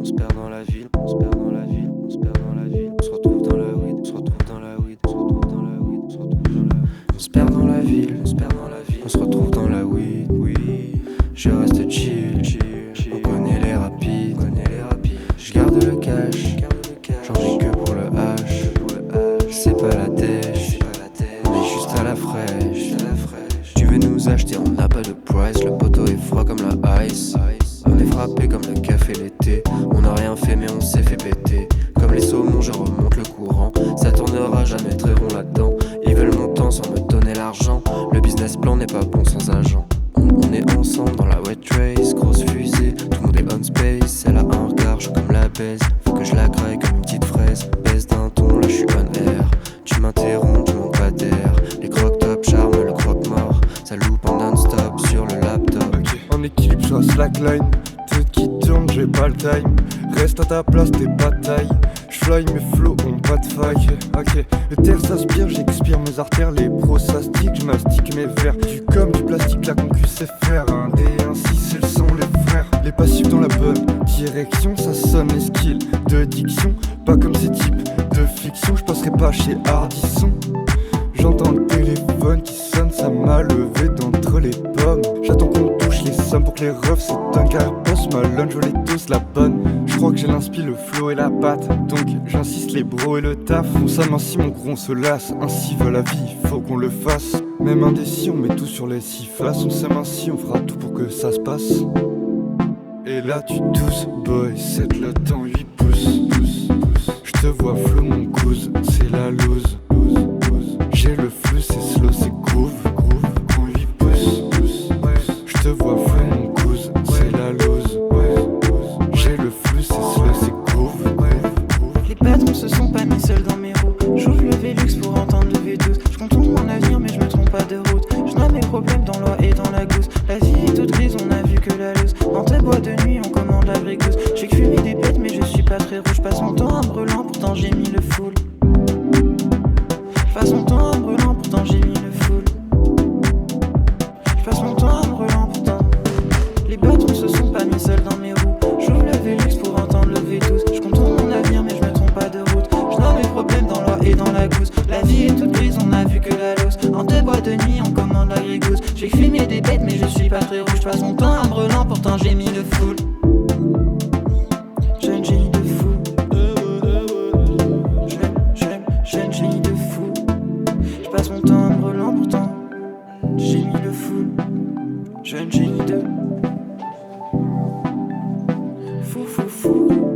on se perd dans la ville, on se perd dans la ville, on se perd dans la ville, on se retrouve dans la weed, on se retrouve dans la weed, on se retrouve dans la weed, on se retrouve dans la on se perd dans la ville, on se perd dans la ville, on se retrouve dans la weed, oui. Je reste chill, on connaît les rapides, je garde le cash, j'en ai que pour le H, c'est pas la tèche, on est juste à la fraîche. Tu veux nous acheter, on n'a pas de price, le poteau est froid comme la ice. On est frappé comme le café l'été, on n'a rien fait mais on s'est fait péter. Comme les saumons je remonte le courant, ça tournera jamais très rond là-dedans. Ils veulent mon temps sans me donner l'argent, le business plan n'est pas bon sans agent. On est ensemble dans la wet race, grosse fusée, tout le monde est on space. Elle a un regard, je suis comme la baise, faut que je la graille comme une petite fraise. Baisse d'un ton, là je suis on air, tu m'interromps, tu manques pas d'air. Les croque-top charme le croque-mort, ça loupe en non-stop sur le laptop. Ok, en équilibre sur la slackline, tête qui tourne, j'ai pas le time. Reste à ta place, t'es pas taille. J'fly, mes flots ont pas de faille. Ok, le terre s'aspire, j'expire mes artères. Les pros s'astiquent, j'mastique mes verres. Du comme du plastique, la concu sait faire. Un D, un 6, c'est le son, les frères. Les passifs dans la bonne direction, ça sonne les skills de diction. Pas comme ces types de fiction, j'passerai pas chez Hardisson. J'entends le téléphone qui sonne, ça m'a levé d'entre les pommes. J'attends qu'on touche les sommes pour que les refs s'étonnent. Car boss ma lunch, je les tous la bonne. Je crois que j'ai l'inspi, le flow et la patte. Donc j'insiste les bros et le taf. On s'amincit mon gros, on se lasse. Ainsi va la vie, faut qu'on le fasse. Même indécis, on met tout sur les six faces. On s'amincit, on fera tout pour que ça se passe. Et là tu tousses, boy, cette latte en 8 pouces. J'te vois flou mon cousin, c'est la loose. J'ai le flux, c'est slow, c'est groove, en 8 pouces. J'te vois flou mon cousin, c'est la loose. J'ai le flux, c'est slow, c'est groove. Les patrons se sont pas mis seuls dans mes roues. J'ouvre le Velux pour entendre le V12. Je contourne mon avenir mais je me trompe pas de route. Je noie mes problèmes dans l'oie et dans la gousse. La vie est toute grise, on a vu que la loose. Dans tes bois de nuit, on commande la bricousse. J'ai que fumé des bêtes mais je suis pas très rouge. Passe mon temps en brûlant, pourtant j'ai mis le full. Passe mon temps en brûlant, pourtant j'ai mis le full. Passe mon temps en brûlant, pourtant. Les bâtons se sont pas mis seuls dans mes roues. J'ouvre le Velux pour entendre le V12. Je contourne mon avenir mais je me trompe pas de route. Je noie mes problèmes dans l'oie et dans la gousse. La vie est toute grise, on a vu que la loose. En deux bois de nuit, on commande la grégousse. J'ai fumé des bêtes mais je suis pas très rouge. Passe mon temps en brûlant, pourtant j'ai mis le full. Jeune génie de fou. Jeune génie de fou. Je passe mon temps en brûlant, pourtant j'ai mis le full. Jeune génie de fou.